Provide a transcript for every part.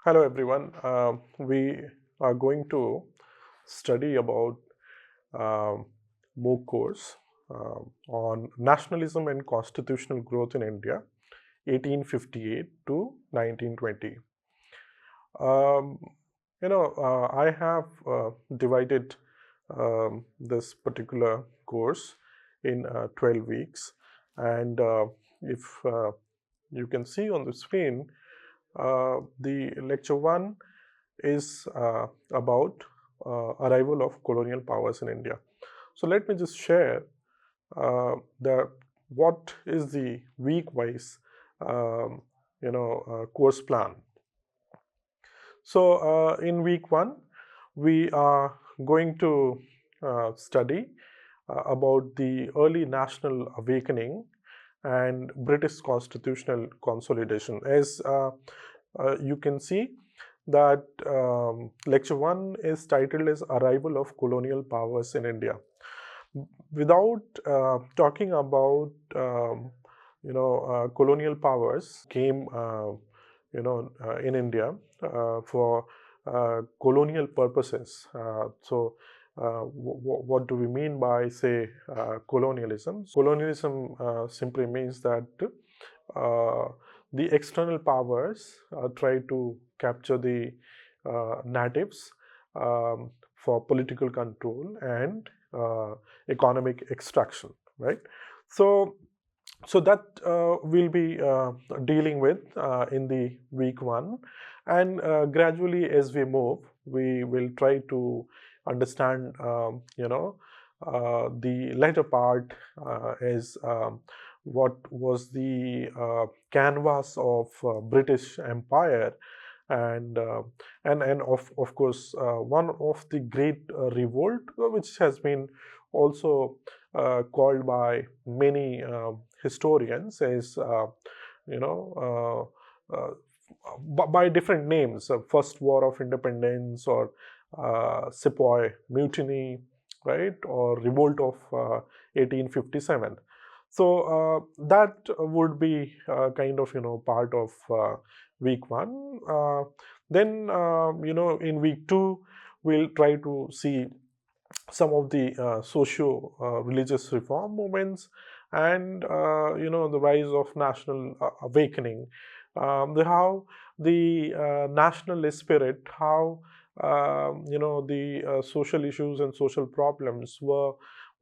Hello everyone. We are going to study about MOOC course on nationalism and constitutional growth in India, 1858 to 1920. Um, I have divided this particular course in 12 weeks, and if you can see on the screen, the lecture 1 is about arrival of colonial powers in India. So let me just share the what is the week-wise course plan. So in week 1, we are going to study about the early national awakening and British constitutional consolidation. As you can see that lecture 1 is titled as Arrival of Colonial Powers in India. Without talking about colonial powers came in India for colonial purposes. What do we mean by, say, colonialism? Colonialism simply means that the external powers try to capture the natives for political control and economic extraction, right? So that we'll be dealing with in the week 1, and gradually as we move, we will try to understand the latter part is what was the canvas of British Empire, and of course one of the great revolt, which has been also called by many historians as by different names, First War of Independence, or Sepoy Mutiny, right, or Revolt of 1857. So that would be kind of part of week 1. Then in week 2, we'll try to see some of the socio-religious reform movements, and the rise of national awakening, how the national spirit, how the social issues and social problems were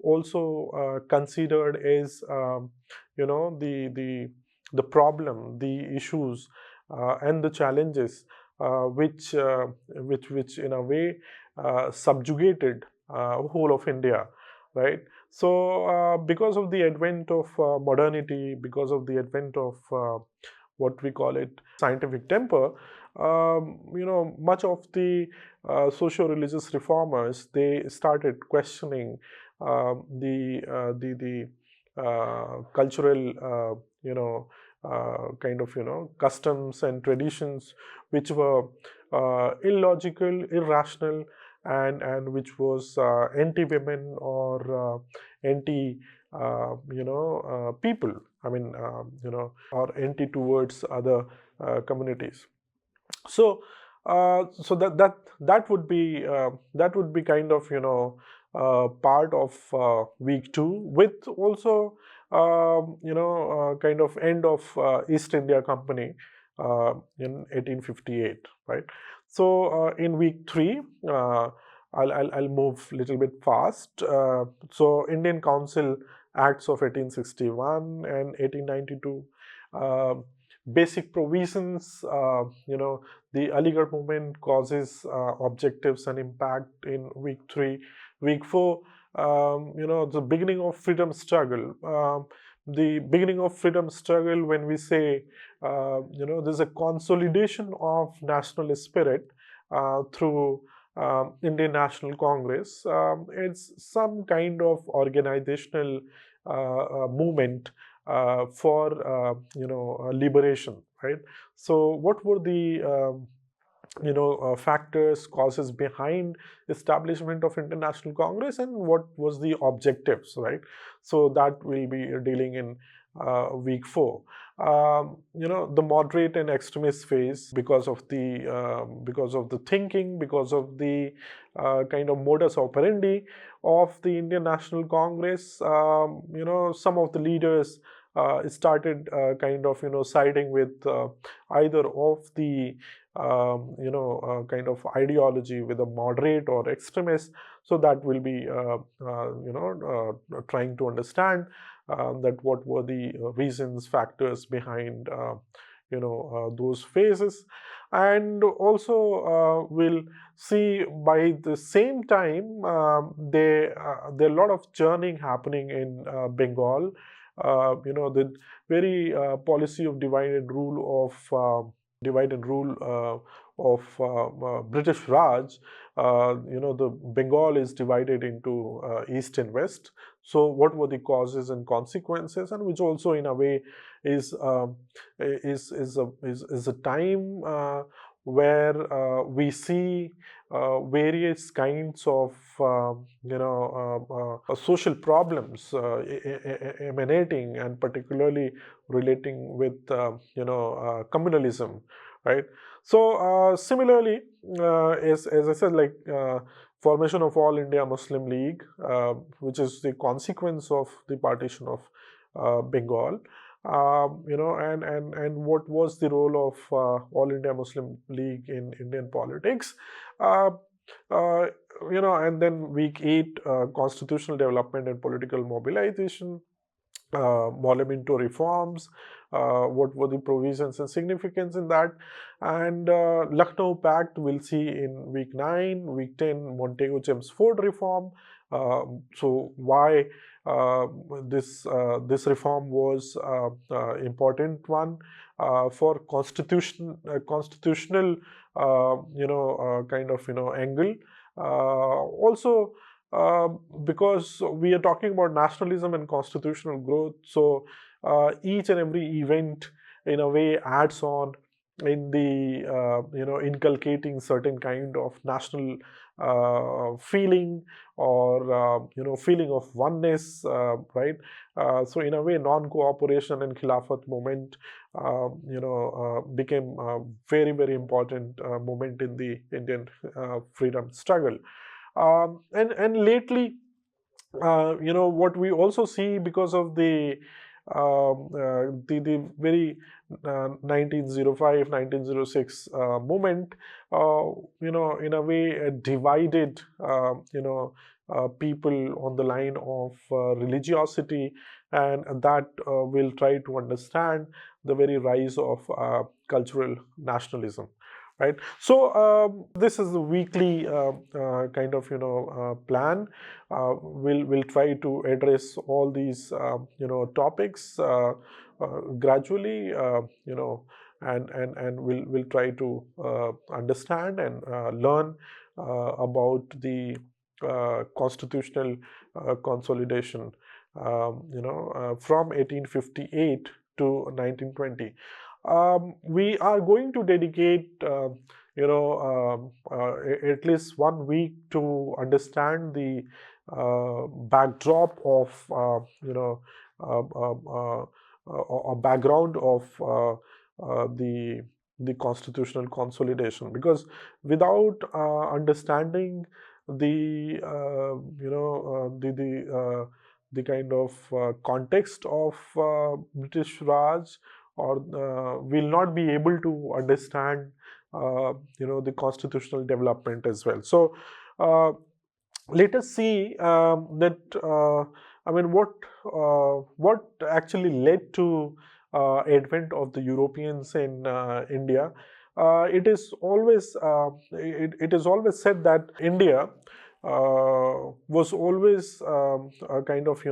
also considered as the problem, the issues, and the challenges which in a way subjugated whole of India, right? So because of the advent of modernity, because of the advent of what we call it scientific temper, much of the socio-religious reformers, they started questioning the cultural kind of customs and traditions which were illogical, irrational, and which was anti-women or anti people. I mean, or anti towards other communities. So that would be kind of part of week 2, with also kind of end of East India Company in 1858, right? So in week 3, I'll move a little bit fast. So Indian Council Acts of 1861 and 1892. Basic provisions, the Aligarh movement causes, objectives and impact in week 3. Week 4, the beginning of freedom struggle. The beginning of freedom struggle, when we say, there's a consolidation of national spirit through Indian National Congress. It's some kind of organizational movement for liberation, right? So what were the factors, causes behind establishment of International Congress, and what was the objectives, right? So that we'll be dealing in week 4. The moderate and extremist phase, because of the thinking, because of the kind of modus operandi of the Indian National Congress. Some of the leaders started kind of siding with either of the kind of ideology, with a moderate or extremist. So that will be trying to understand that what were the reasons, factors behind those phases. And also we'll see by the same time there are a lot of churning happening in Bengal. The very policy of divide and rule of British Raj. The Bengal is divided into east and west. So what were the causes and consequences, and which also in a way is a time where we see various kinds of social problems emanating, and particularly relating with communalism, right? So similarly, as I said, like formation of All India Muslim League, which is the consequence of the partition of Bengal. And what was the role of All India Muslim League in Indian politics? Uh, uh, and then week 8, constitutional development and political mobilization, Monumental reforms, what were the provisions and significance in that, and Lucknow Pact we'll see in week 9, week 10, Montego-Chelmsford reform. So why this reform was important one for constitutional kind of angle. Also because we are talking about nationalism and constitutional growth, so each and every event in a way adds on in the inculcating certain kind of national feeling, or feeling of oneness, right? So in a way, non-cooperation and Khilafat movement became a very, very important moment in the Indian freedom struggle. And lately, what we also see, because of the very 1905 1906 movement, in a way divided people on the line of religiosity, and that will try to understand the very rise of cultural nationalism, right? So this is the weekly kind of plan. We'll try to address all these topics gradually, and we'll try to understand and learn about the constitutional consolidation, from 1858 to 1920. We are going to dedicate at least 1 week to understand the backdrop of a background of the constitutional consolidation, because without understanding the the kind of context of British Raj, or will not be able to understand the constitutional development as well. So let us see that what actually led to advent of the Europeans in India. It is always said that India was always a kind of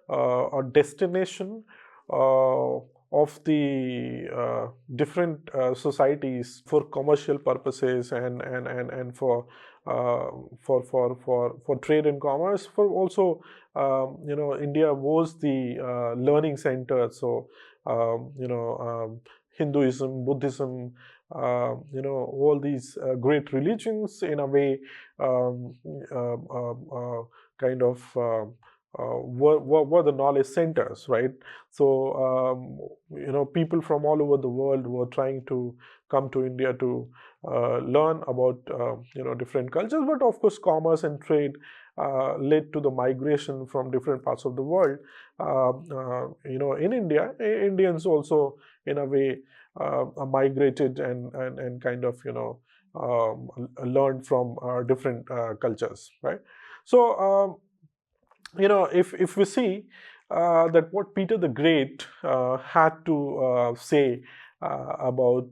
a destination of the different societies for commercial purposes, and for trade and commerce. For also, India was the learning center. So Hinduism, Buddhism, all these great religions in a way kind of were the knowledge centers, right? So people from all over the world were trying to come to India to learn about different cultures. But of course, commerce and trade led to the migration from different parts of the world. In India, Indians also, in a way, migrated and kind of learned from different cultures, right? So if we see that what Peter the Great had to say about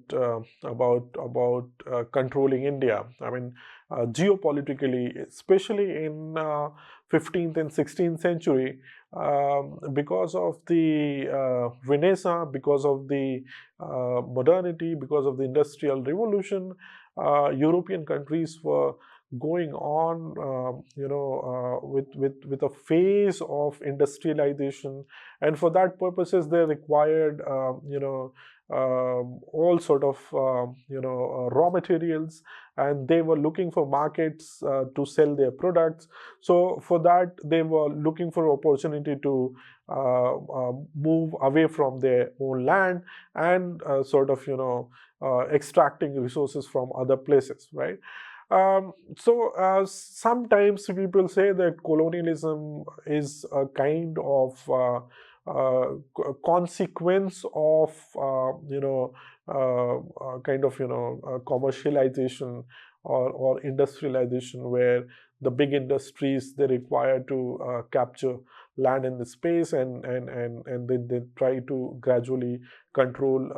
controlling India. I mean, geopolitically, especially in 15th and 16th century, because of the Renaissance, because of the modernity, because of the Industrial Revolution, European countries were going on, with a phase of industrialization, and for that purposes they required, all sort of raw materials, and they were looking for markets to sell their products. So for that they were looking for opportunity to move away from their own land and extracting resources from other places, right? Sometimes people say that colonialism is a kind of consequence of commercialization or industrialization, where the big industries, they require to capture land in the space, and they try to gradually control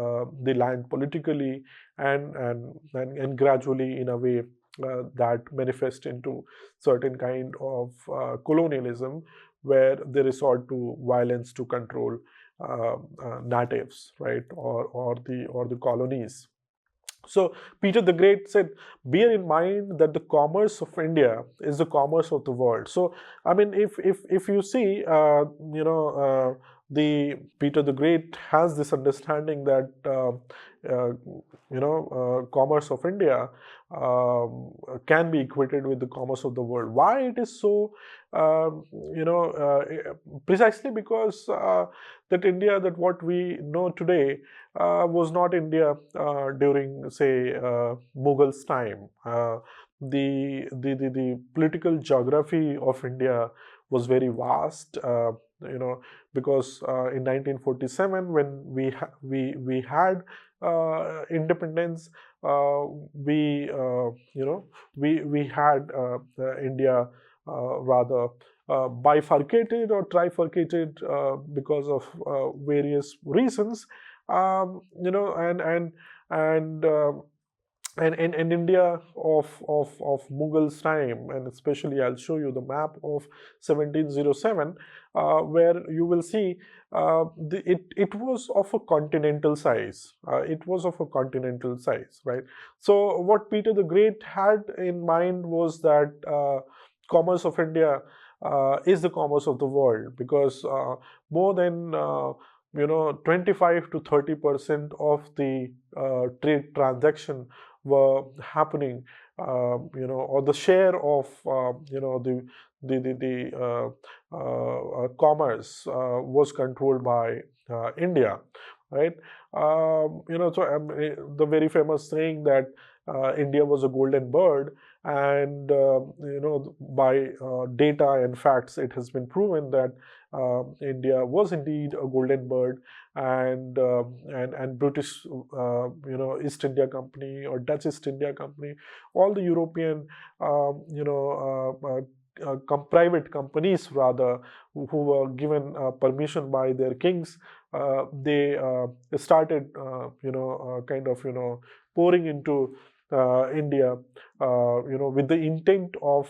the land politically, and gradually, in a way, that manifest into certain kind of colonialism, where they resort to violence to control natives, right, or the colonies. So Peter the Great said, bear in mind that the commerce of India is the commerce of the world. So I mean, if you see, the Peter the Great has this understanding that commerce of India can be equated with the commerce of the world. Why it is so? Precisely because that India, that what we know today, was not India during, say, Mughals' time. The political geography of India was very vast. Because in 1947, when we had independence, we we had India rather bifurcated or trifurcated because of various reasons. And and India of Mughals' time, and especially I'll show you the map of 1707, where you will see it was of a continental size. It was of a continental size, right? So what Peter the Great had in mind was that commerce of India is the commerce of the world, because more than 25 to 30% of the trade transaction were happening, or the share of the commerce was controlled by India, right? The very famous saying that India was a golden bird, and by data and facts, it has been proven that India was indeed a golden bird, and British, East India Company or Dutch East India Company, all the European, private companies rather, who were given permission by their kings, they started, pouring into India, with the intent of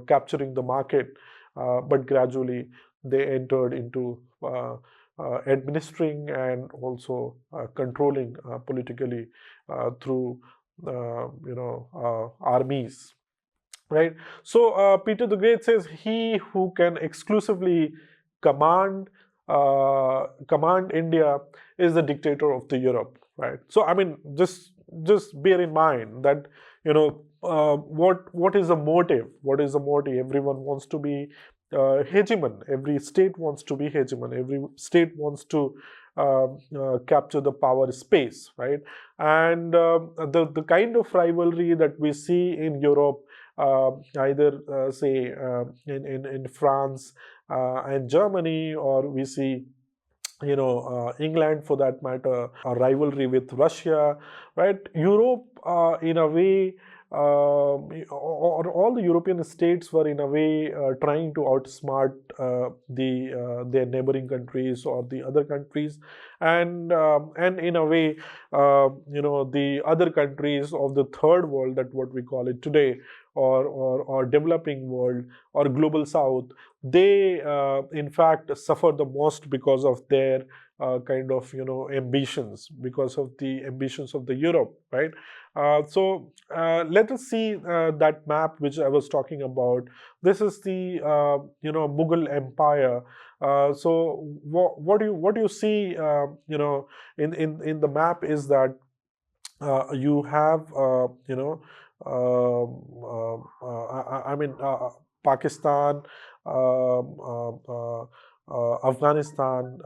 capturing the market, but gradually they entered into administering and also controlling politically through armies, right? So Peter the Great says, he who can exclusively command command India is the dictator of the Europe, right? So I mean, just just bear in mind that, what is the motive? What is the motive? Everyone wants to be hegemon. Every state wants to be hegemon. Every state wants to capture the power space, right? And the kind of rivalry that we see in Europe, either say in France and Germany, or we see England for that matter, a rivalry with Russia, right? Europe, in a way, or all the European states were in a way trying to outsmart their neighboring countries or the other countries, and in a way, the other countries of the third world, that what we call it today, or developing world or global south, they in fact suffer the most because of their kind of ambitions, because of the ambitions of the Europe, right? So let us see that map which I was talking about. This is the Mughal Empire. So what do you see in the map is that you have I mean Pakistan, Afghanistan,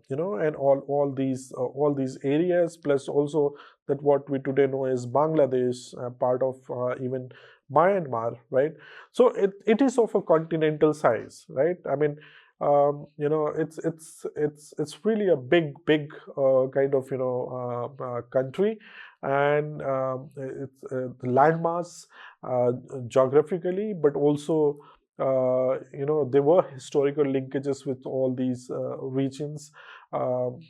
and all these areas, plus also that what we today know as Bangladesh, part of even Myanmar, right? So it is of a continental size, right? I mean, it's really a big kind of country, and it's the landmass geographically, but also there were historical linkages with all these regions, and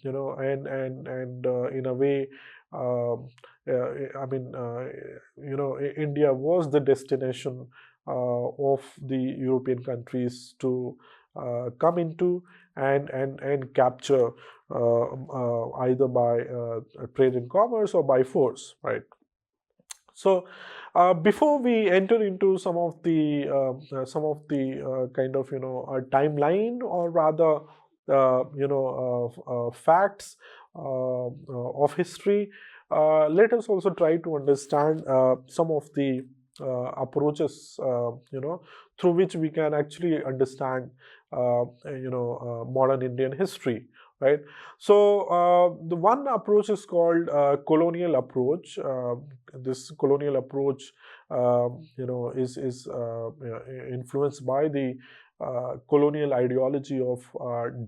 in a way, I mean, India was the destination of the European countries to come into and capture, either by trade and commerce or by force, right? So, before we enter into some of the kind of timeline, or rather facts of history, let us also try to understand some of the approaches through which we can actually understand modern Indian history, right? So the one approach is called colonial approach. This colonial approach, is influenced by the colonial ideology of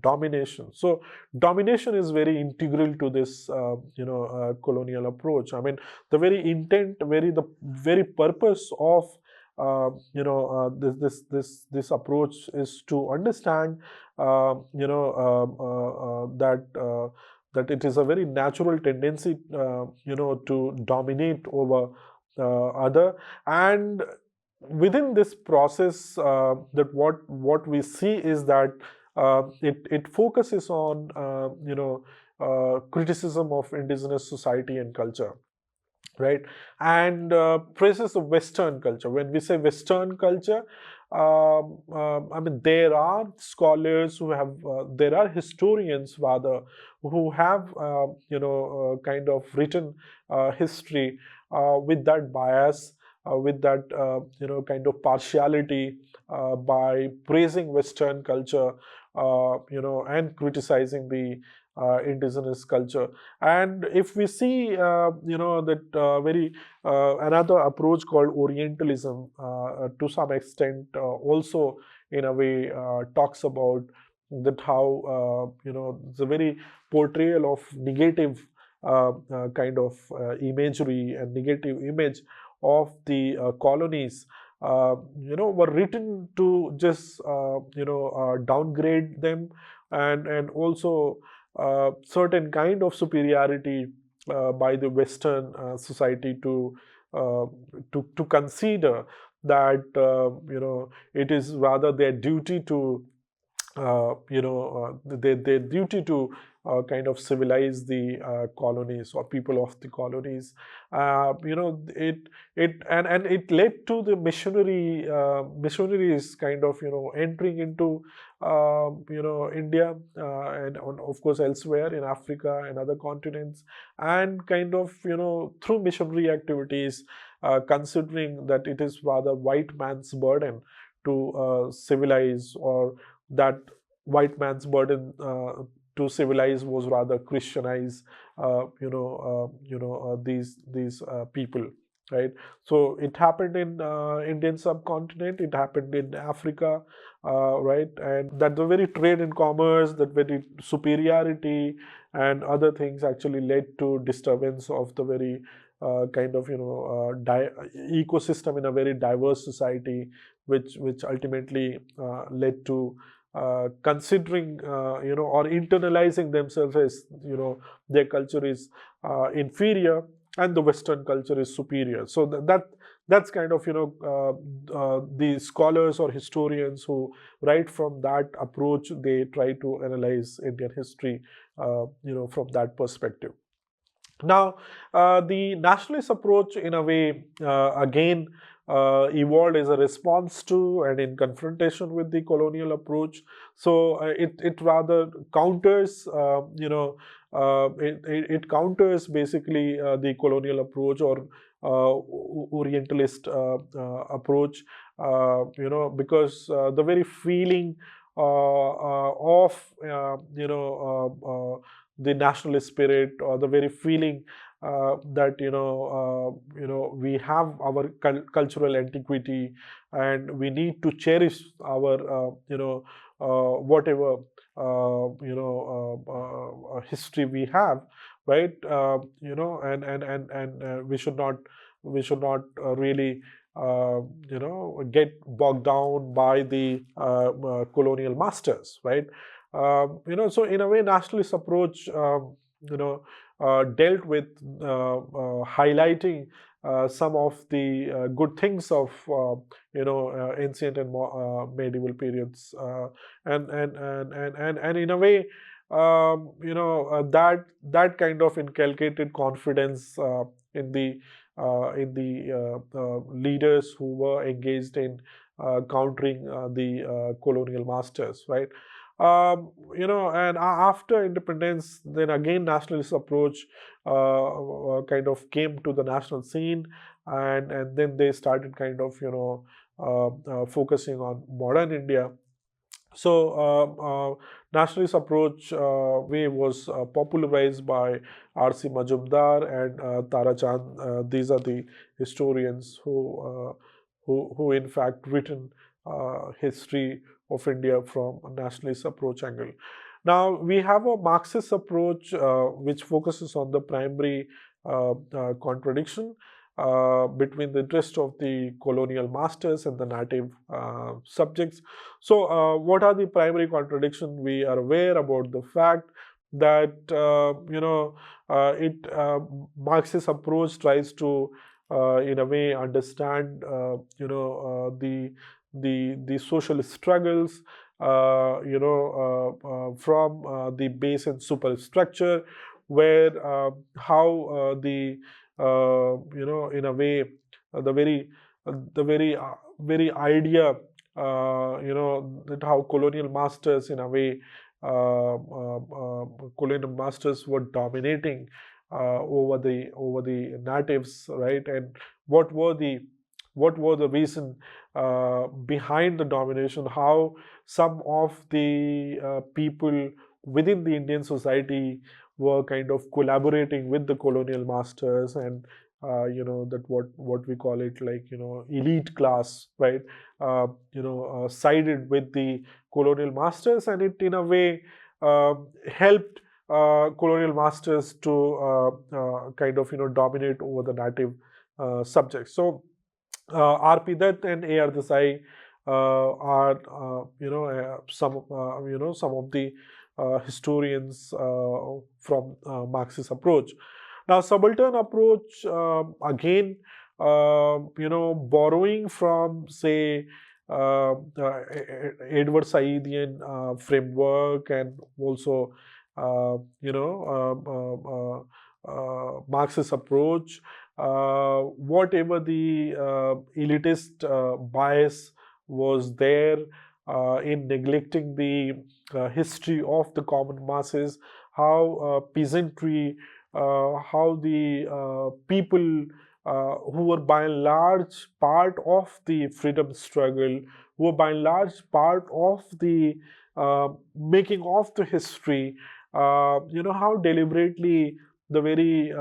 domination. So domination is very integral to this colonial approach. I mean, the very intent, the very purpose of this approach is to understand that it is a very natural tendency to dominate over other, and within this process, that what we see is that it focuses on criticism of indigenous society and culture, right? And praises of Western culture. When we say Western culture, I mean, there are scholars who have, there are historians rather, who have, kind of written history with that bias, with that, kind of partiality, by praising Western culture, and criticizing the indigenous culture. And if we see, that very another approach called Orientalism, to some extent, also in a way talks about that how the very portrayal of negative kind of imagery and negative image of the colonies, were written to just downgrade them, and also certain kind of superiority by the Western society to consider that it is rather their duty to their duty to kind of civilize the colonies or people of the colonies. And it led to the missionaries kind of entering into India, and of course elsewhere in Africa and other continents, and kind of through missionary activities, considering that it is rather white man's burden to civilize, or that white man's burden to civilize was rather Christianize these people, right? So it happened in Indian subcontinent, it happened in Africa, right? And that the very trade and commerce, that very superiority and other things actually led to disturbance of the very kind of ecosystem in a very diverse society, which ultimately led to considering or internalizing themselves as their culture is inferior and the Western culture is superior. So that's kind of the scholars or historians who write from that approach, they try to analyze Indian history from that perspective. Now, the nationalist approach, in a way, again, evolved as a response to and in confrontation with the colonial approach. So it rather counters, it counters basically the colonial approach, or Orientalist approach, because the very feeling of the nationalist spirit, or the very feeling that we have our cultural antiquity, and we need to cherish our whatever history we have, right? And we should not really get bogged down by the colonial masters, right? So in a way, nationalist approach, dealt with highlighting some of the good things of ancient and medieval periods, and in a way, that kind of inculcated confidence in the leaders who were engaged in countering the colonial masters, right? And after independence, then again nationalist approach kind of came to the national scene, and then they started kind of focusing on modern India. So nationalist approach way was popularized by R.C. Majumdar and Tara Chand. These are the historians who in fact written history of India from a nationalist approach angle. Now we have a Marxist approach which focuses on the primary contradiction between the interest of the colonial masters and the native subjects. So, what are the primary contradictions? We are aware about the fact that Marxist approach tries to, in a way, understand the social struggles from the base and superstructure, where how in a way, the very idea, that how colonial masters, in a way, colonial masters were dominating over the natives, right? And what were the reason behind the domination? How some of the people within the Indian society were kind of collaborating with the colonial masters, and that what we call it, like elite class, right? Sided with the colonial masters, and it in a way helped colonial masters to kind of dominate over the native subjects. So R.P. Dutt and A.R. Desai are some of the historians from Marxist approach. Now, subaltern approach, again, borrowing from, say, Edward Saidian framework, and also Marxist approach, whatever the elitist bias was there in neglecting the history of the common masses, how peasantry, how the people who were by and large part of the freedom struggle, who were by and large part of the making of the history, how deliberately the very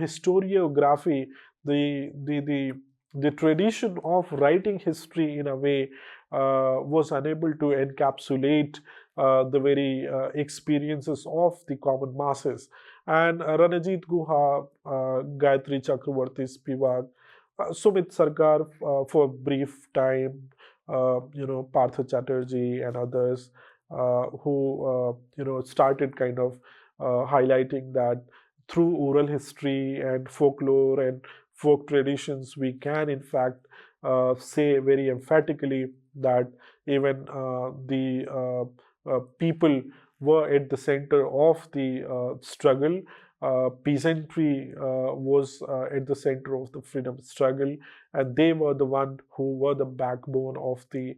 historiography, the the the the tradition of writing history in a way was unable to encapsulate the very experiences of the common masses. And Ranajit Guha, Gayatri Chakravarti Spivak, Sumit Sarkar for a brief time, Partha Chatterjee and others who started kind of highlighting that through oral history and folklore and folk traditions, we can in fact say very emphatically that even the people were at the center of the struggle. Peasantry was at the center of the freedom struggle, and they were the one who were the backbone of the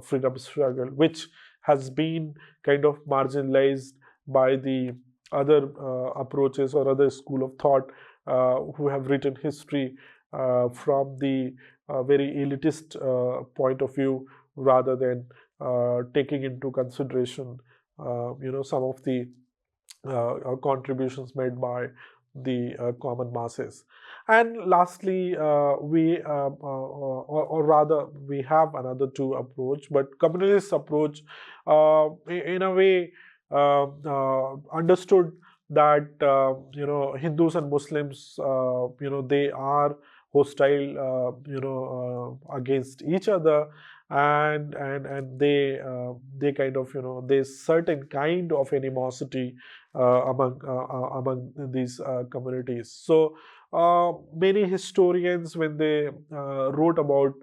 freedom struggle, which has been kind of marginalized by the other approaches or other school of thought who have written history from the very elitist point of view, rather than taking into consideration some of the contributions made by the common masses. And lastly, or rather, we have another two approach, but communist approach, in a way, understood that Hindus and Muslims, they are hostile, against each other, and they kind of there's certain kind of animosity among these communities. So many historians, when they wrote about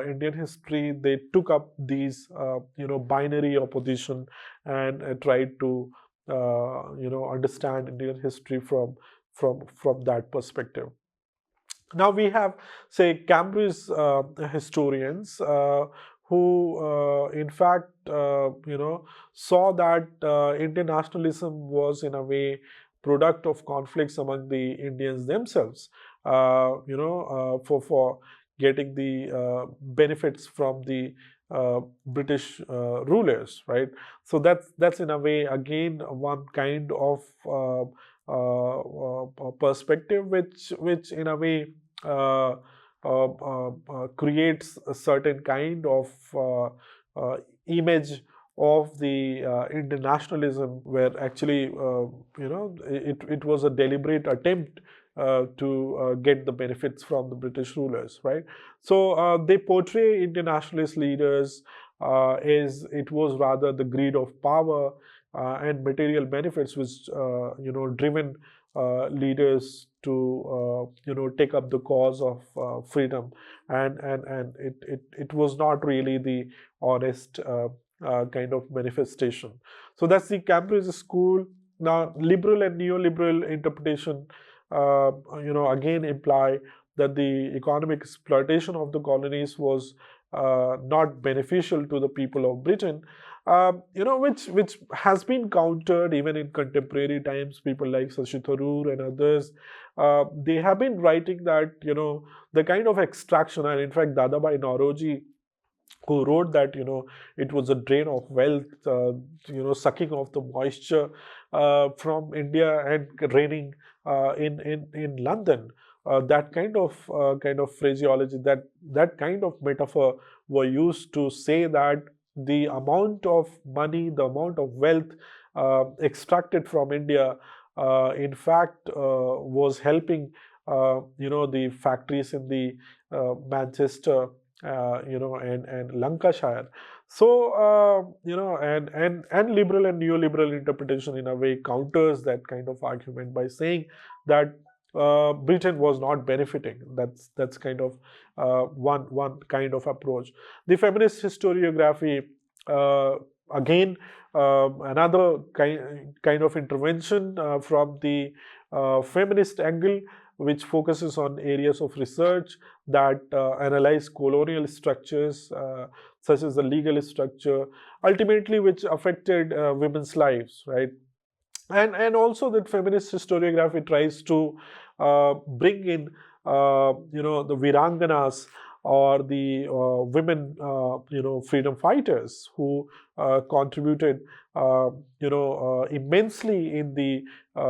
Indian history, they took up these binary opposition and tried to understand Indian history from that perspective. Now we have, say, Cambridge historians who, in fact, saw that Indian nationalism was in a way product of conflicts among the Indians themselves. For getting the benefits from the British rulers, right? So that's in a way again one kind of perspective, which in a way creates a certain kind of image of the internationalism, where actually it was a deliberate attempt to get the benefits from the British rulers, right? So they portray internationalist leaders as it was rather the greed of power and material benefits which driven leaders to take up the cause of freedom, and it was not really the honest kind of manifestation. So that's the Cambridge school. Now, liberal and neoliberal interpretation, again imply that the economic exploitation of the colonies was not beneficial to the people of Britain, which has been countered even in contemporary times. People like Shashi Tharoor and others, they have been writing that the kind of extraction, and in fact Dadabhai Nauroji, who wrote that it was a drain of wealth, sucking off the moisture from India and raining in London. That kind of phraseology, that kind of metaphor were used to say that the amount of money, the amount of wealth extracted from India, in fact, was helping the factories in the Manchester, and Lancashire. So and liberal and neoliberal interpretation in a way counters that kind of argument by saying that Britain was not benefiting. That's kind of one kind of approach. The feminist historiography again, another kind of intervention from the feminist angle, which focuses on areas of research that analyze colonial structures, such as the legal structure, ultimately which affected women's lives, right? And also that feminist historiography tries to bring in the viranganas, or the women freedom fighters who contributed immensely in the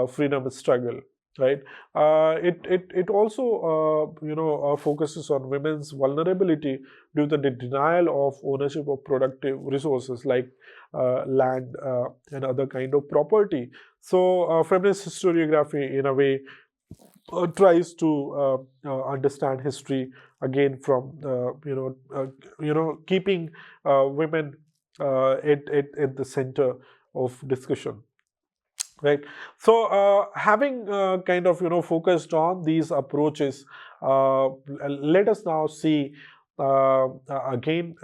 freedom struggle, right? It also focuses on women's vulnerability due to the denial of ownership of productive resources like land and other kind of property. So, feminist historiography, in a way, tries to understand history again from keeping women at the center of discussion, right? So, having kind of focused on these approaches, let us now see again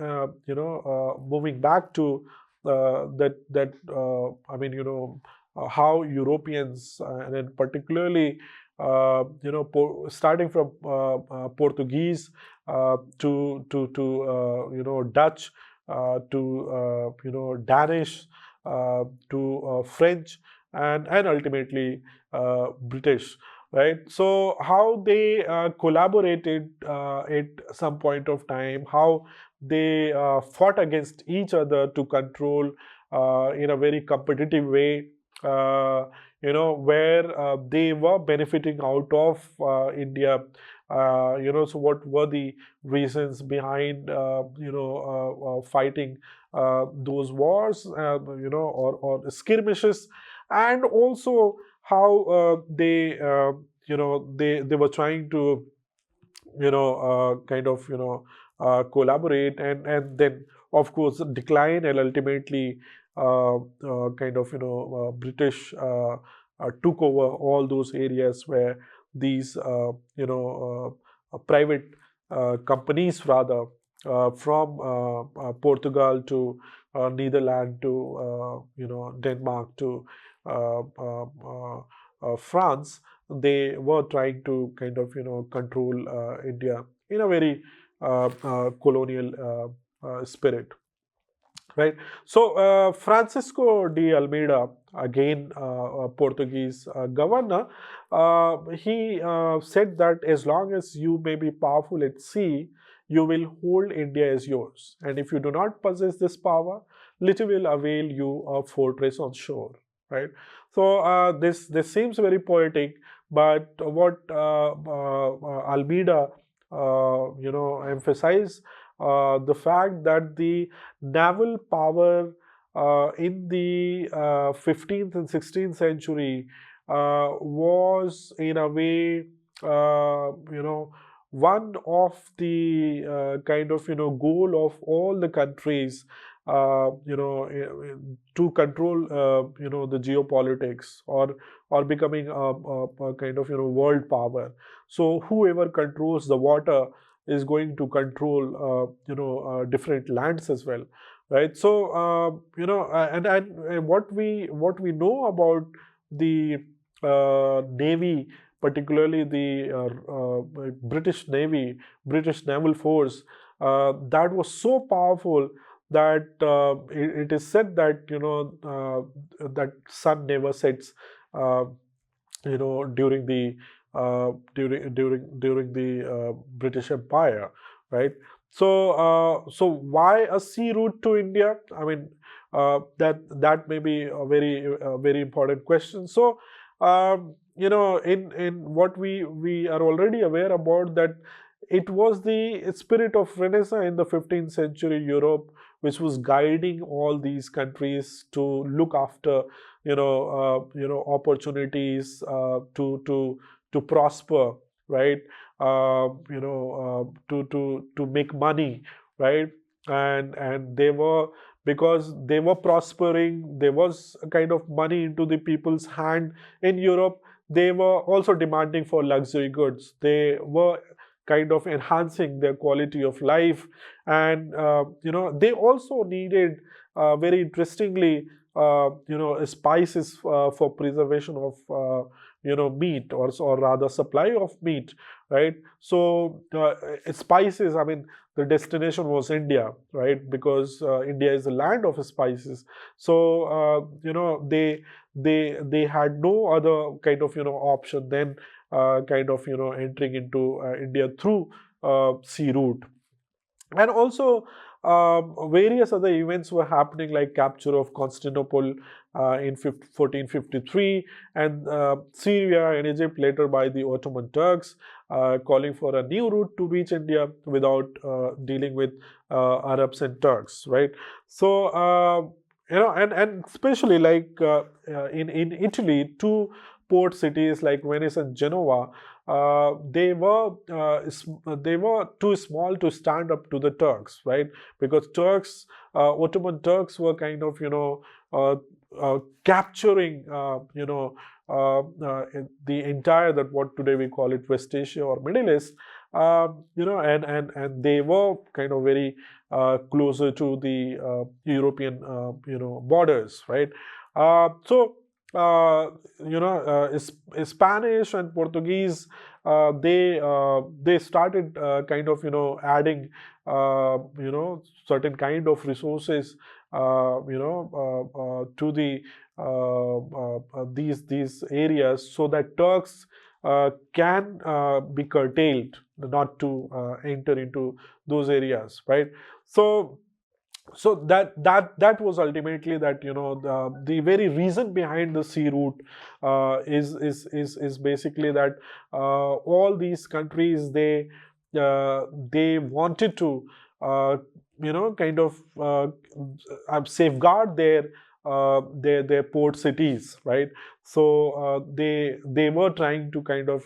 moving back to that how Europeans, and then particularly starting from Portuguese to Dutch, to Danish, to French, and ultimately British, right? So how they collaborated at some point of time, how they fought against each other to control in a very competitive way, where they were benefiting out of India. So what were the reasons behind fighting those wars, or skirmishes, and also how they were trying to kind of collaborate, and then of course decline, and ultimately kind of British took over all those areas where these private companies, rather, from Portugal to Netherlands to Denmark to France, they were trying to kind of control India in a very colonial spirit, right? So Francisco de Almeida, again a Portuguese governor, he said that as long as you may be powerful at sea, you will hold India as yours, and if you do not possess this power, little will avail you a fortress on shore, right? So this seems very poetic, but what Almeida emphasized the fact that the naval power in the 15th and 16th century was in a way one of the kind of goal of all the countries to control the geopolitics, or becoming a kind of world power. So whoever controls the water is going to control different lands as well, right? So and what we know about the navy, particularly the British Navy, British naval force, that was so powerful that it is said that that sun never sets uh, during the during the British Empire, right? So so why a sea route to India? I mean, that may be a very important question. So in what we are already aware about, that it was the spirit of Renaissance in the 15th century Europe which was guiding all these countries to look after opportunities to prosper, right? To make money, right? And they were, because they were prospering, there was a kind of money into the people's hand in Europe. They were also demanding for luxury goods. They were kind of enhancing their quality of life, and they also needed very interestingly, spices for preservation of meat, or rather supply of meat, right? So spices, I mean, the destination was India, right? Because India is the land of spices. So they had no other kind of option than kind of entering into India through sea route. And also various other events were happening, like capture of Constantinople in 1453, and Syria and Egypt later by the Ottoman Turks, calling for a new route to reach India without dealing with Arabs and Turks, right? So and especially like in Italy, two port cities like Venice and Genoa, they were too small to stand up to the Turks, right? Because Ottoman Turks were kind of capturing the entire, that what today we call it West Asia or Middle East, and they were kind of very closer to the European borders, right? So Spanish and Portuguese, they started kind of adding certain kind of resources to the these areas, so that Turks can be curtailed not to enter into those areas, right? So that was ultimately that the very reason behind the sea route is basically that all these countries, they wanted to kind of safeguard their port cities, right? So they were trying to kind of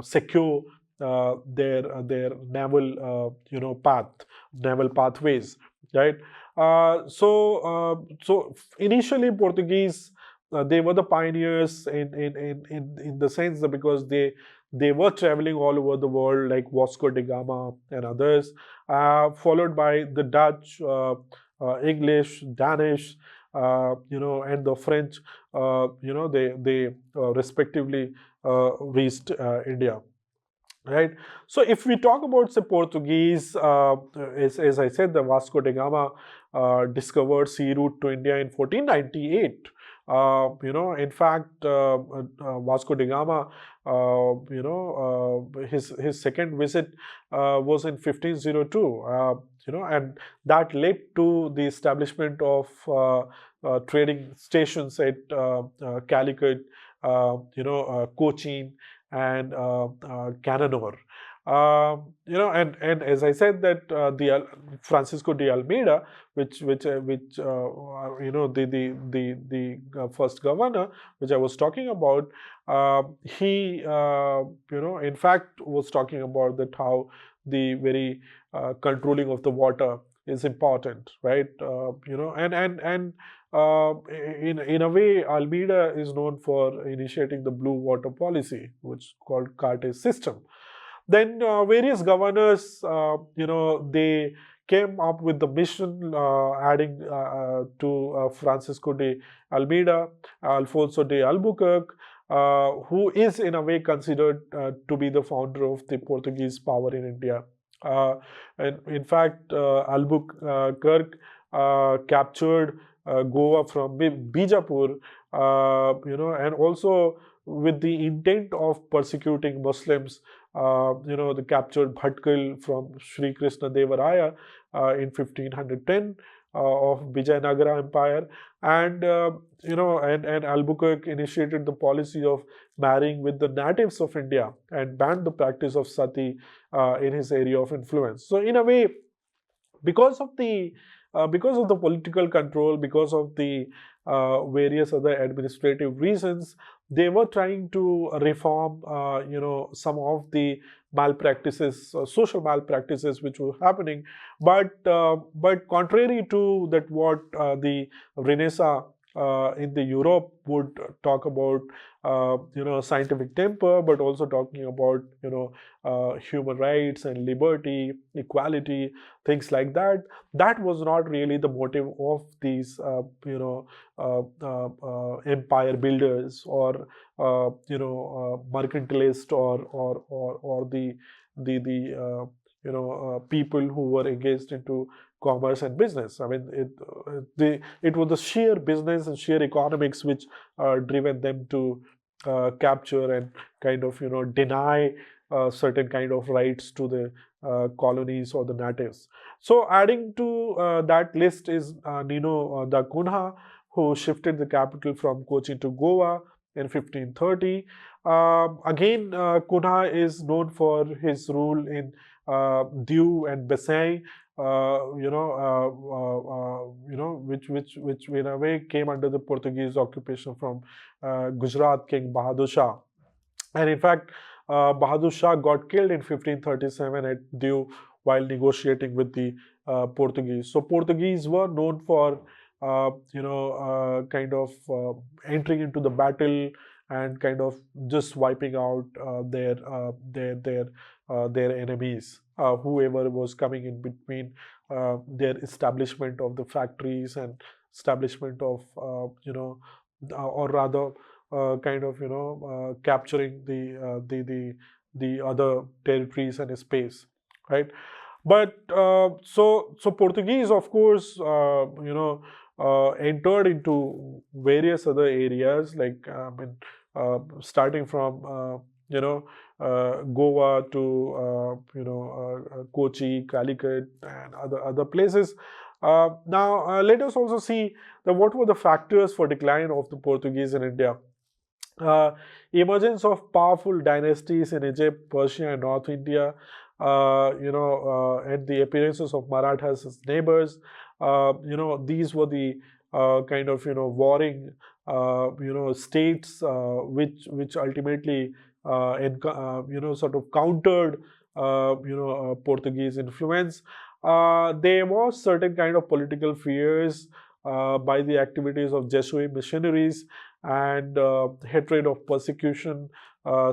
secure their naval pathways, right? So initially Portuguese, they were the pioneers in the sense that because they were traveling all over the world, like Vasco da Gama and others, followed by the Dutch, English, Danish, and the French. They respectively reached India. Right. So if we talk about, say, Portuguese, as I said, the Vasco da Gama discovered sea route to India in 1498. In fact, Vasco da Gama, his second visit was in 1502. And that led to the establishment of trading stations at Calicut, Cochin, and Cananor. And as I said, that the Francisco de Almeida, which the first governor, which I was talking about, he in fact was talking about that how the very controlling of the water is important, right? And in a way, Almeida is known for initiating the blue water policy, which is called Cartes system. Then various governors, they came up with the mission, adding to Francisco de Almeida, Alfonso de Albuquerque, who is in a way considered to be the founder of the Portuguese power in India. And in fact, Albuquerque captured Goa from Bijapur, and also with the intent of persecuting Muslims, they captured Bhatkal from Sri Krishna Deva Raya in 1510 of Vijayanagara Empire, and and Albuquerque initiated the policy of marrying with the natives of India and banned the practice of sati in his area of influence. So in a way, because of the political control, because of the various other administrative reasons, they were trying to reform some of the malpractices, social malpractices which were happening. But contrary to that, what the Renaissance in the Europe would talk about scientific temper, but also talking about human rights and liberty, equality, things like that. That was not really the motive of these empire builders, or mercantilist, or the people who were engaged into commerce and business. I mean, it was the sheer business and sheer economics which driven them to capture and kind of deny certain kind of rights to the colonies or the natives. So adding to that list is Nino da Cunha, who shifted the capital from Cochin to Goa in 1530. Again, Cunha is known for his rule in Diu and Besai, which in a way came under the Portuguese occupation from Gujarat King Bahadur Shah. And in fact, Bahadur Shah got killed in 1537 at Diu while negotiating with the Portuguese. So Portuguese were known for kind of entering into the battle and kind of just wiping out their enemies, whoever was coming in between their establishment of the factories and establishment of or rather kind of capturing the other territories and space, right? But so Portuguese, of course, entered into various other areas, like starting from Goa to Kochi, Calicut, and other places. Now let us also see that what were the factors for decline of the Portuguese in India. Emergence of powerful dynasties in Egypt, Persia, and North India, and the appearances of Marathas as neighbors. These were the kind of warring states which ultimately sort of countered Portuguese influence. There was certain kind of political fears by the activities of Jesuit missionaries, and hatred of persecution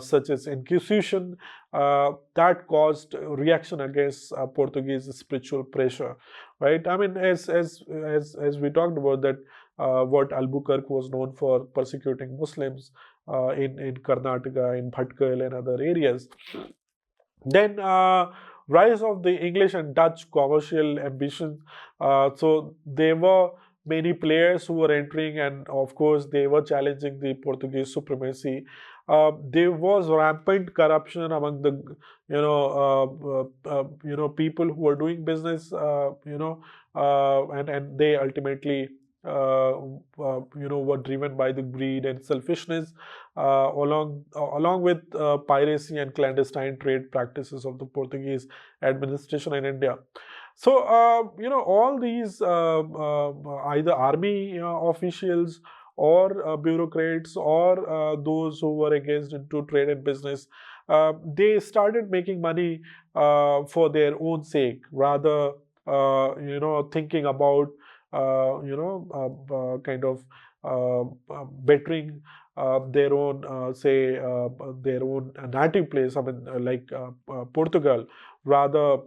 such as Inquisition, that caused reaction against Portuguese spiritual pressure, right? I mean, as we talked about that, what Albuquerque was known for persecuting Muslims in Karnataka, in Bhatkal, and other areas. Then rise of the English and Dutch commercial ambitions. So there were many players who were entering, and of course they were challenging the Portuguese supremacy. There was rampant corruption among the people who were doing business, and they ultimately were driven by the greed and selfishness, along with piracy and clandestine trade practices of the Portuguese administration in India. So all these either army officials or bureaucrats, or those who were engaged into trade and business, they started making money for their own sake, rather thinking about kind of bettering their own their own native place. I mean, like Portugal. Rather,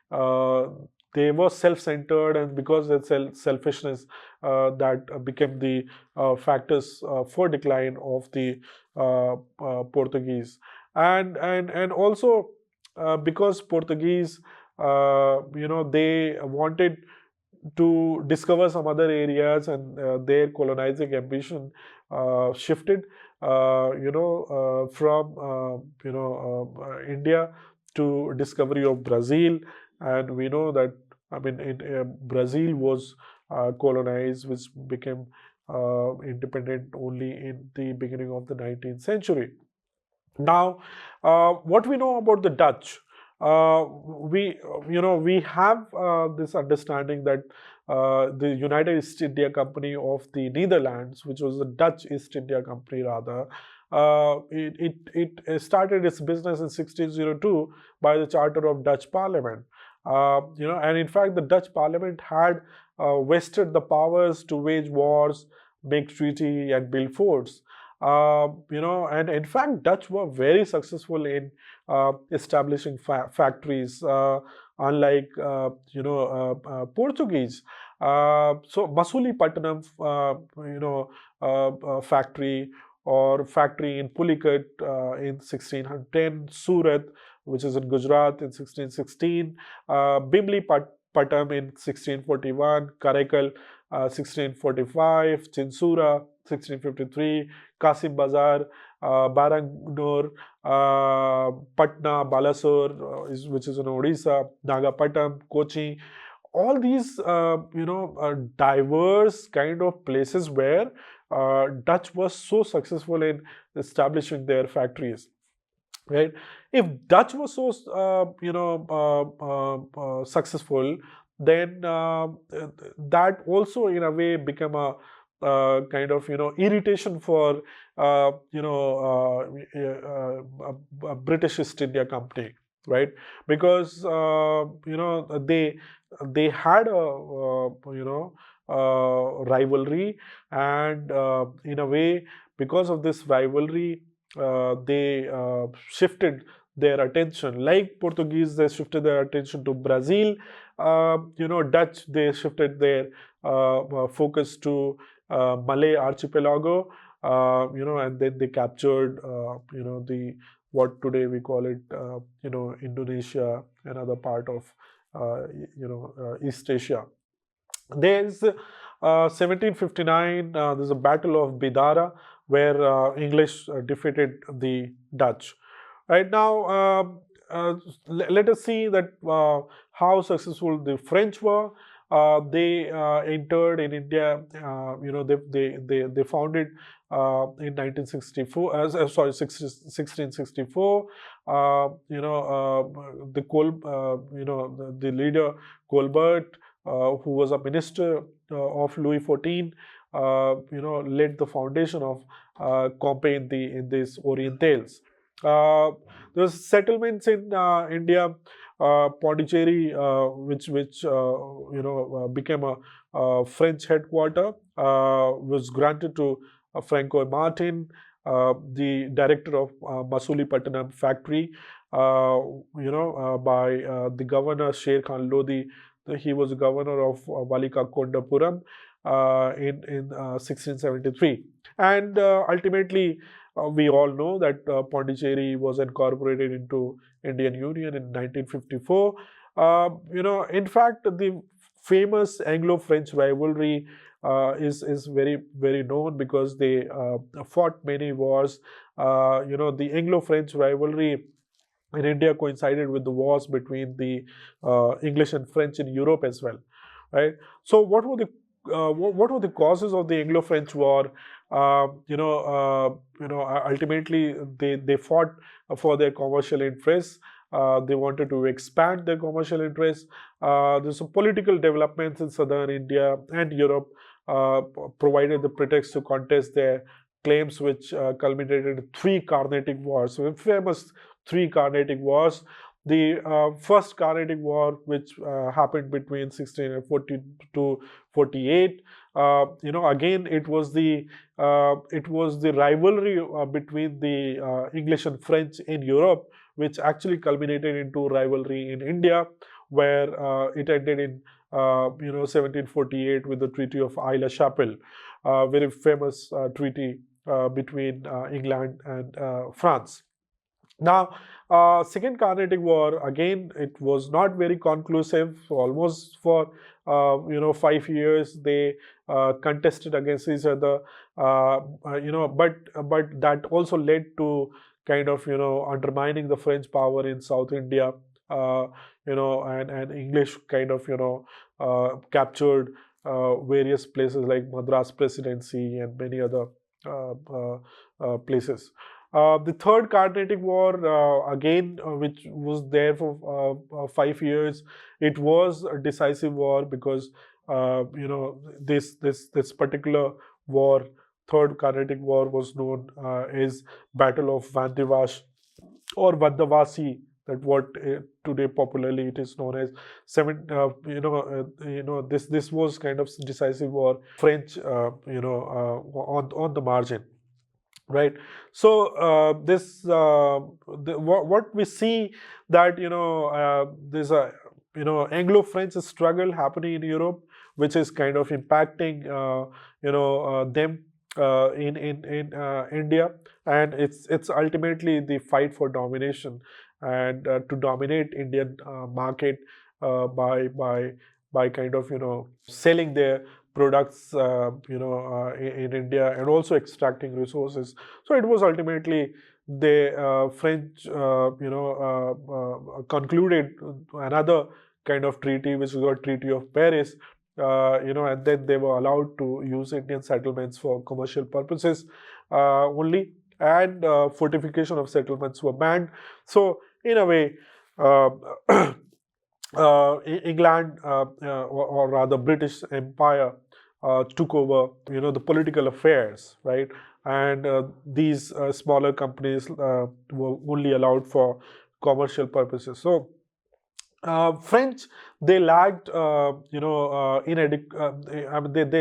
uh, they were self-centered, and because of selfishness, that became the factors for decline of the Portuguese. And also because Portuguese, they wanted to discover some other areas, and their colonizing ambition shifted from India to discovery of Brazil. And we know that, I mean, Brazil was colonized, which became independent only in the beginning of the 19th century. Now, what we know about the Dutch, we have this understanding that the United East India Company of the Netherlands, which was the Dutch East India Company rather, it started its business in 1602 by the charter of Dutch Parliament. And in fact, the Dutch Parliament had vested the powers to wage wars, make treaty, and build forts. And in fact, Dutch were very successful in establishing factories, unlike Portuguese. So Masulipatanam, factory, or factory in Pulicat in 1610, Surat, which is in Gujarat, in 1616, Bimli Patam in 1641, Karaikal 1645, Chinsura 1653, Kasim Bazar, Barangnur, Patna, Balasore, which is in Odisha, Nagapatam, Kochi. All these, diverse kind of places where Dutch was so successful in establishing their factories, right? If Dutch was so successful, then that also in a way became a kind of irritation for British East India Company, right? Because they had a rivalry, and in a way, because of this rivalry, they shifted their attention. Like Portuguese, they shifted their attention to Brazil. Dutch, they shifted their focus to Malay archipelago. And then they captured, the what today we call it, Indonesia, another part of, East Asia. There's 1759, there's a Battle of Bidara, where English defeated the Dutch. Right now, let us see that how successful the French were. They entered in India. They founded in 1964. Sorry, 1664. The leader Colbert, who was a minister of Louis XIV, led the foundation of Compe in these Orientales. There's settlements in India. Pondicherry, which became a French headquarter, was granted to Franco Martin, the director of Masulipatanam factory, by the governor Sher Khan Lodi. He was governor of Valika Kondapuram in 1673. And ultimately, we all know that Pondicherry was incorporated into Indian Union in 1954. In fact, the famous Anglo-French rivalry is very, very known, because they fought many wars. The Anglo-French rivalry in India coincided with the wars between the English and French in Europe as well, right? So, what were the causes of the Anglo-French War? Ultimately they fought for their commercial interests. They wanted to expand their commercial interests. There's some political developments in southern India and Europe provided the pretext to contest their claims, which culminated in three Carnatic Wars. So, famous three Carnatic Wars. The first Carnatic War, which happened between 1640 to 48, again it was the rivalry between the English and French in Europe, which actually culminated into rivalry in India, where it ended in 1748 with the Treaty of Aix-la-Chapelle, very famous treaty between England and France. Now, Second Carnatic War, again, it was not very conclusive. Almost for 5 years, they contested against each other. But that also led to kind of undermining the French power in South India. And English kind of captured various places like Madras Presidency and many other places. The Third Carnatic War, again, which was there for 5 years, it was a decisive war, because this particular war, Third Carnatic War, was known as Battle of Vandivash or Vandavasi that what today popularly it is known as this was kind of decisive war, French, on the margin. Right. So what we see that there's a Anglo-French struggle happening in Europe, which is kind of impacting them in India, and it's ultimately the fight for domination and to dominate Indian market by kind of selling their products in India, and also extracting resources. So it was ultimately the French concluded another kind of treaty, which was called Treaty of Paris, and then they were allowed to use Indian settlements for commercial purposes only, and fortification of settlements were banned. So in a way, uh, England, or rather British Empire, took over, the political affairs, right? And these smaller companies were only allowed for commercial purposes. So French, they lacked, they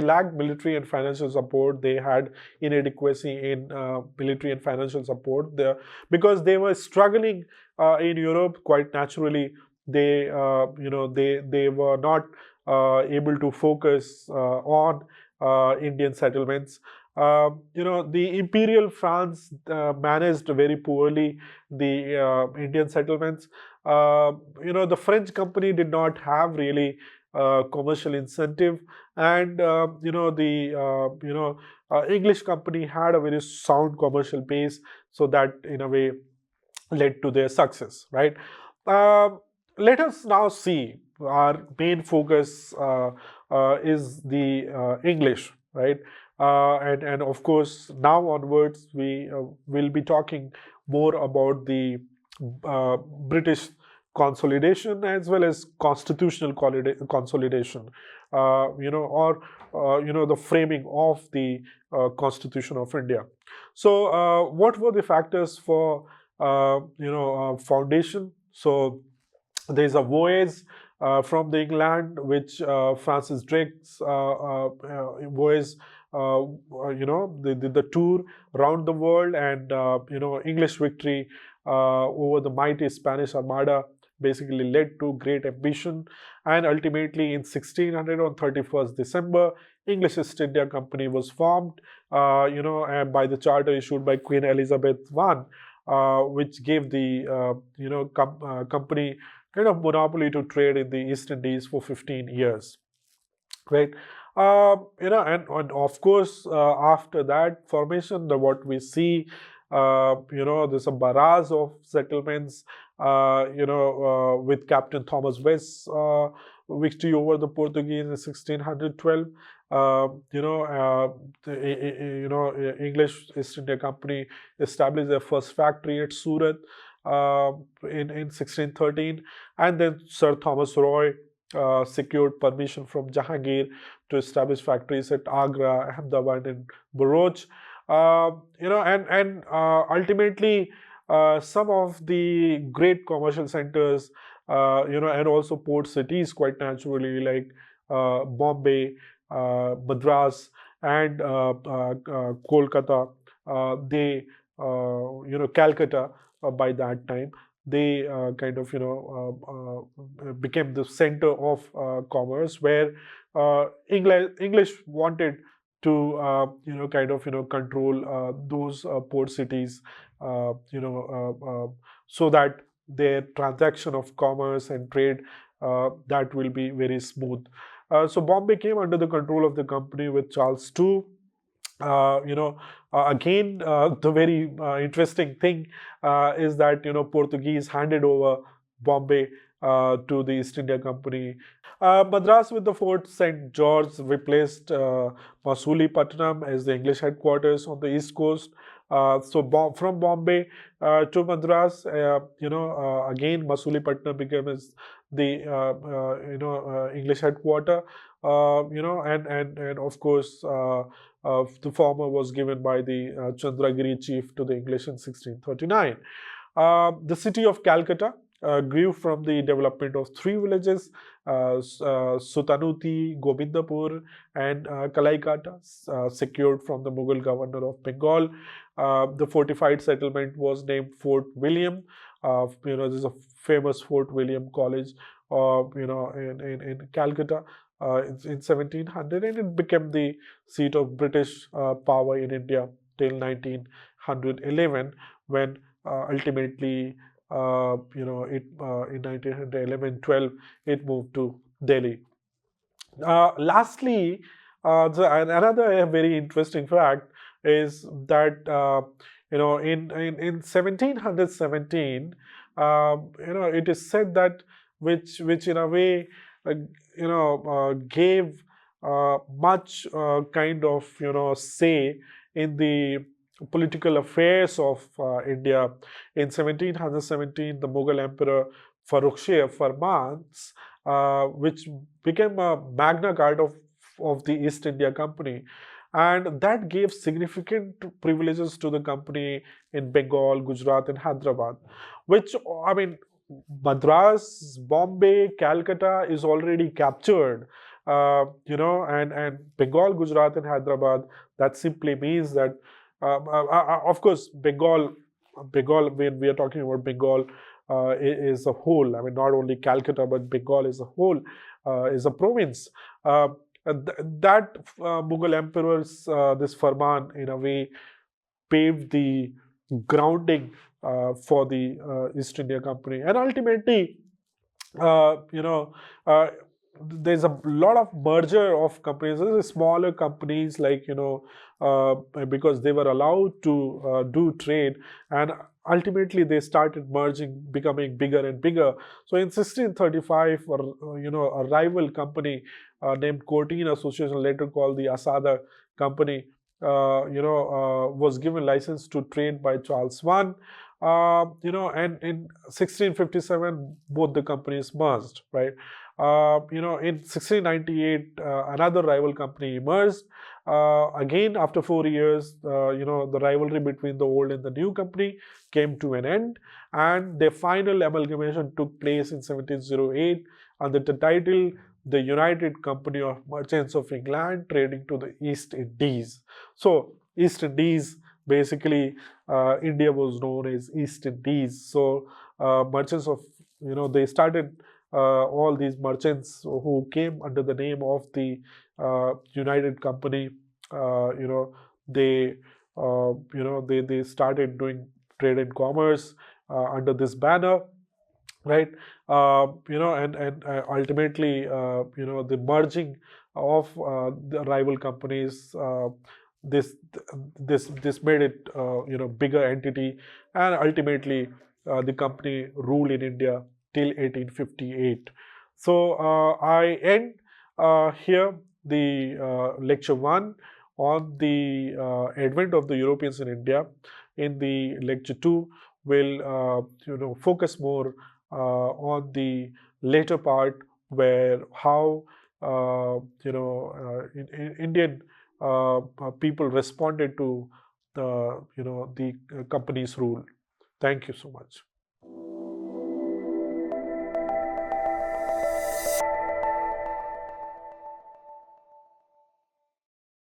lacked military and financial support. They had inadequacy in military and financial support there, because they were struggling in Europe quite naturally. They were not able to focus on Indian settlements. The Imperial France managed very poorly the Indian settlements. The French company did not have really commercial incentive, and the English company had a very sound commercial base, so that in a way led to their success, right? Let us now see, our main focus is the English, right? And of course, now onwards, we will be talking more about the British consolidation as well as constitutional consolidation, or the framing of the Constitution of India. So, what were the factors for foundation? So there's a voyage from the England, which Francis Drake's voyage, the tour around the world, and English victory over the mighty Spanish Armada basically led to great ambition, and ultimately in 1600, on 31st December, English East India Company was formed, and by the charter issued by Queen Elizabeth I, which gave the company kind of monopoly to trade in the East Indies for 15 years, right? And of course, after that formation, what we see, there's a barrage of settlements, with Captain Thomas West's victory over the Portuguese in 1612. The English East India Company established their first factory at Surat in 1613, and then Sir Thomas Roy secured permission from Jahangir to establish factories at Agra, Ahmedabad, and Bharuch. And ultimately, some of the great commercial centers, and also port cities, quite naturally, like Bombay, Madras, and Kolkata, Calcutta, by that time, they kind of became the center of commerce, where English wanted to control those port cities, so that their transaction of commerce and trade, that will be very smooth. So Bombay came under the control of the company with Charles II. Again, the very interesting thing is that Portuguese handed over Bombay to the East India Company. Madras with the Fort St. George replaced Masulipatanam as the English headquarters on the East Coast. So from Bombay to Madras, again Masulipatanam became as the English headquarter. And of course, the former was given by the Chandragiri chief to the English in 1639. The city of Calcutta, grew from the development of three villages, Sutanuti, Gobindapur, and Kalaikata, secured from the Mughal governor of Bengal. The fortified settlement was named Fort William. This is a famous Fort William College, in Calcutta. In 1700, and it became the seat of British power in India till 1911, when ultimately, in 1911-12, it moved to Delhi. Lastly, another very interesting fact is that in 1717, it is said that which in a way gave much kind of say in the political affairs of India. In 1717, the Mughal Emperor Farrukhshev Farmans, which became a Magna Carta of the East India Company, and that gave significant privileges to the company in Bengal, Gujarat, and Hyderabad, which, I mean, Madras, Bombay, Calcutta is already captured, and Bengal, Gujarat, and Hyderabad. That simply means that, of course, Bengal, when we are talking about Bengal, is a whole. I mean, not only Calcutta, but Bengal is a whole, is a province. That Mughal emperors, this Farman, in a way, paved the grounding for the East India Company, and ultimately, uh, you know, uh, there's a lot of merger of companies. There's smaller companies, like because they were allowed to do trade, and ultimately they started merging, becoming bigger and bigger. So in 1635, a rival company named Courtine Association, later called the Asada Company, was given license to trade by Charles I. And in 1657, both the companies merged, right? In 1698, another rival company emerged. Again, after 4 years, the rivalry between the old and the new company came to an end, and their final amalgamation took place in 1708 under the title the United Company of Merchants of England, trading to the East Indies. So, East Indies, basically, India was known as East Indies. So, merchants of, they started all these merchants who came under the name of the United Company. They, they started doing trade and commerce under this banner, right? And ultimately, the merging of the rival companies, this this made it, bigger entity, and ultimately the company ruled in India till 1858. So I end here the lecture 1 on the advent of the Europeans in India. In the lecture 2, we'll focus more on the later part, where how Indian people responded to the the company's rule. Thank you so much.